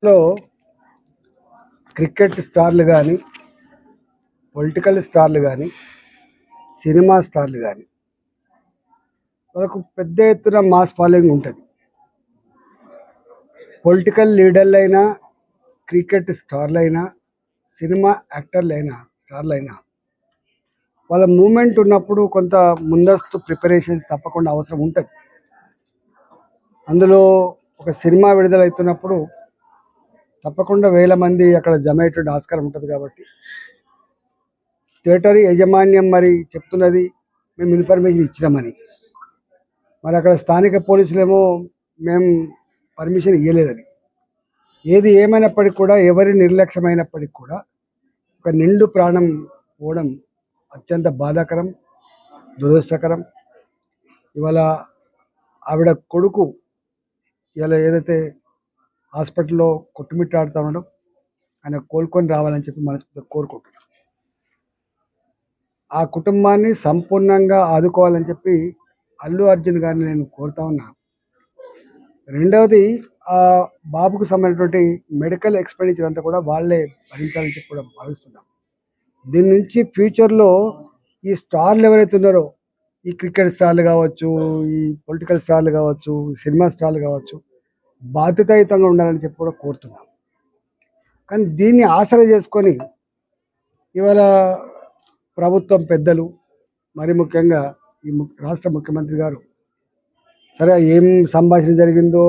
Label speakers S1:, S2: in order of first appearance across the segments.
S1: లో క్రికెట్ స్టార్లు కానీ, పొలిటికల్ స్టార్లు కానీ, సినిమా స్టార్లు కానీ వాళ్ళకు పెద్ద ఎత్తున మాస్ ఫాలోయింగ్ ఉంటుంది. పొలిటికల్ లీడర్లైనా, క్రికెట్ స్టార్లైనా, సినిమా యాక్టర్లైనా, స్టార్లైనా వాళ్ళ మూమెంట్ ఉన్నప్పుడు కొంత ముందస్తు ప్రిపరేషన్స్ తప్పకుండా అవసరం ఉంటుంది. అందులో ఒక సినిమా విడుదలవుతున్నప్పుడు తప్పకుండా వేల మంది అక్కడ జమయ్యేటువంటి ఆస్కారం ఉంటుంది. కాబట్టి థియేటర్ యాజమాన్యం మరి చెప్తున్నది మేము ఇన్ఫర్మేషన్ ఇచ్చినామని, మరి అక్కడ స్థానిక పోలీసులేమో మేము పర్మిషన్ ఇవ్వలేదని. ఏది ఏమైనప్పటికీ కూడా, ఎవరి నిర్లక్ష్యమైనప్పటికీ కూడా ఒక నిండు ప్రాణం పోవడం అత్యంత బాధాకరం, దురదృష్టకరం. ఇవాళ ఆవిడ కొడుకు ఇలా ఏదైతే హాస్పిటల్లో కొట్టుమిట్టాడుతూ ఉండడం, ఆయన కోలుకొని రావాలని చెప్పి మనస్ఫూర్తిగా కోరుకుంటున్నాం. ఆ కుటుంబాన్ని సంపూర్ణంగా ఆదుకోవాలని చెప్పి అల్లు అర్జున్ గారిని నేను కోరుతా ఉన్నా. రెండవది, ఆ బాబుకు సంబంధించినటువంటి మెడికల్ ఎక్స్పెండిచర్ అంతా కూడా వాళ్ళే భరించాలని చెప్పి కూడా భావిస్తున్నాం. దీని నుంచి ఫ్యూచర్లో ఈ స్టార్లు ఎవరైతే ఉన్నారో, ఈ క్రికెట్ స్టార్లు కావచ్చు, ఈ పొలిటికల్ స్టార్లు కావచ్చు, సినిమా స్టార్లు కావచ్చు, బాధ్యతాయుతంగా ఉండాలని చెప్పి కూడా కోరుతున్నాం. కానీ దీన్ని ఆసరా చేసుకొని ఇవాళ ప్రభుత్వం పెద్దలు, మరి ముఖ్యంగా ఈ రాష్ట్ర ముఖ్యమంత్రి గారు, సరే ఏం సంభాషణ జరిగిందో,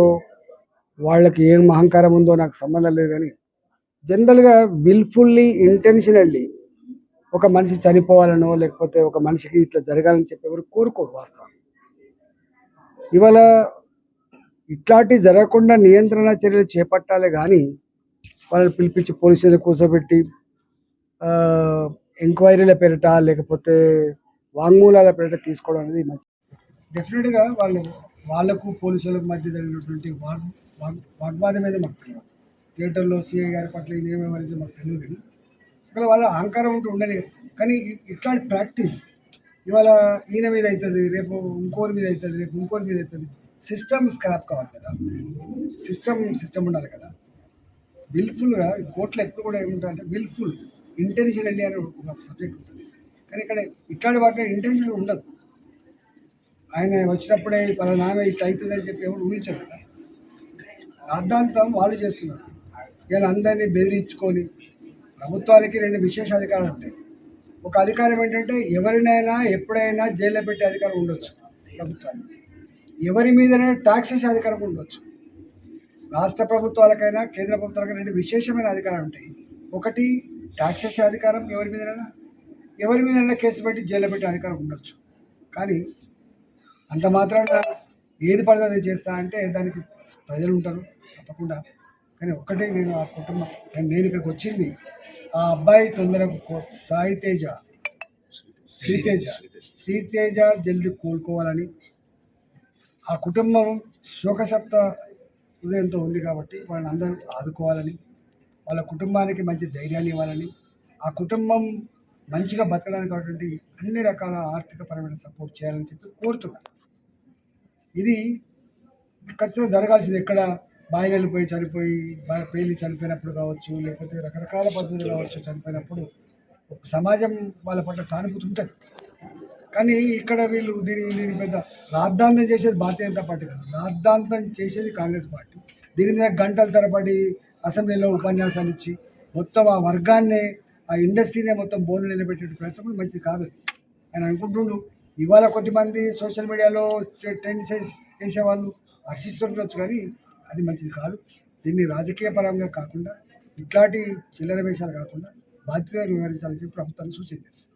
S1: వాళ్ళకి ఏం అహంకారం ఉందో నాకు సంబంధం లేదు, కానీ జనరల్గా విల్ఫుల్లీ ఇంటెన్షనల్లీ ఒక మనిషి చనిపోవాలనో, లేకపోతే ఒక మనిషికి ఇట్లా జరగాలని చెప్పి ఎవరు కోరుకోరు. వాస్తవం ఇవాళ ఇట్లాంటి జరగకుండా నియంత్రణ చర్యలు చేపట్టాలి, కానీ వాళ్ళని పిలిపించి పోలీసులు కూర్చోబెట్టి ఎంక్వైరీల పేరిట, లేకపోతే వాంగ్మూలాల పేరిట తీసుకోవడం అనేది మంచి. డెఫినెట్గా వాళ్ళకు పోలీసులకు మధ్య జరిగినటువంటి వాగ్వాదం మీద మాకు తెలియదు. థియేటర్లో సిఐ గారి పట్ల ఏమేమి మాకు తెలియదు, కానీ ఇక్కడ వాళ్ళ అహంకారం ఉంటూ ఉండని. కానీ ఇట్లాంటి ప్రాక్టీస్ ఇవాళ ఈయన మీద అవుతుంది, రేపు ఇంకోరి మీద అవుతుంది, రేపు ఇంకోరి మీద అవుతుంది. సిస్టమ్ స్క్రాప్ కావాలి కదా, సిస్టమ్ ఉండాలి కదా. విల్ఫుల్గా కోర్టులో ఎప్పుడు కూడా ఏముంటుందంటే విల్ఫుల్ ఇంటెన్షనల్లీ అని ఒక సబ్జెక్ట్ ఉంటుంది. కానీ ఇక్కడ ఇట్లాంటి వాటిలో ఇంటెన్షన్ ఉండదు. ఆయన వచ్చినప్పుడే పలానామే ఇట్లా అవుతుందని చెప్పి ఎవరు ఊహించరు కదా. రాద్ధాంతం వాళ్ళు చేస్తున్నారు. ఇలా అందరినీ బెదిరించుకొని, ప్రభుత్వానికి రెండు విశేష అధికారాలు ఉంటాయి. ఒక అధికారం ఏంటంటే ఎవరినైనా ఎప్పుడైనా జైల్లో పెట్టే అధికారం ఉండొచ్చు ప్రభుత్వానికి. ఎవరి మీదైనా ట్యాక్స్ వేసే అధికారం ఉండొచ్చు. రాష్ట్ర ప్రభుత్వాలకైనా కేంద్ర ప్రభుత్వాలకైనా రెండు విశేషమైన అధికారాలు ఉంటాయి. ఒకటి ట్యాక్స్ వేసే అధికారం, ఎవరి మీదైనా కేసు పెట్టి జైల్లో పెట్టే అధికారం ఉండొచ్చు. కానీ అంత మాత్రాన ఏది పడితే అది చేస్తా అంటే దానికి ప్రజలు ఉంటారు తప్పకుండా. కానీ ఒక్కటే, నేను ఆ కుటుంబం, నేను ఇక్కడికి వచ్చింది ఆ అబ్బాయి తొందరగా శ్రీతేజ జల్దీ కోలుకోవాలని. ఆ కుటుంబం శోకసప్త హృదయంతో ఉంది కాబట్టి వాళ్ళని అందరూ ఆదుకోవాలని, వాళ్ళ కుటుంబానికి మంచి ధైర్యాన్ని ఇవ్వాలని, ఆ కుటుంబం మంచిగా బతకడానికి కాబట్టి అన్ని రకాల ఆర్థికపరమైన సపోర్ట్ చేయాలని చెప్పి కోరుతున్నాను. ఇది ఖచ్చితంగా జరగాల్సింది. ఎక్కడ బాయిలు పోయి చనిపోయి, పేలి చనిపోయినప్పుడు కావచ్చు, లేకపోతే రకరకాల పద్ధతులు కావచ్చు, చనిపోయినప్పుడు సమాజం వాళ్ళ పట్ల సానుభూతి ఉంటుంది. కానీ ఇక్కడ వీళ్ళు దీని పెద్ద రాద్ధాంతం చేసేది భారతీయ జనతా పార్టీ కాదు, రాద్ధాంతం చేసేది కాంగ్రెస్ పార్టీ. దీని మీద గంటల తరబడి అసెంబ్లీలో ఉపన్యాసాలు ఇచ్చి మొత్తం ఆ వర్గాన్నే, ఆ ఇండస్ట్రీనే మొత్తం బోర్డు నిలబెట్టే ప్రయత్నం మంచిది కాదు. ఆయన అనుకుంటుండు. ఇవాళ కొద్దిమంది సోషల్ మీడియాలో ట్రెండ్ చేసేవాళ్ళు హర్షిస్తుండొచ్చు, కానీ అది మంచిది కాదు. దీన్ని రాజకీయ పరంగా కాకుండా, ఇట్లాంటి చిల్లర వేషాలు కాకుండా బాధ్యతగా వివరించాలని చెప్పి ప్రభుత్వాన్ని సూచన చేస్తుంది.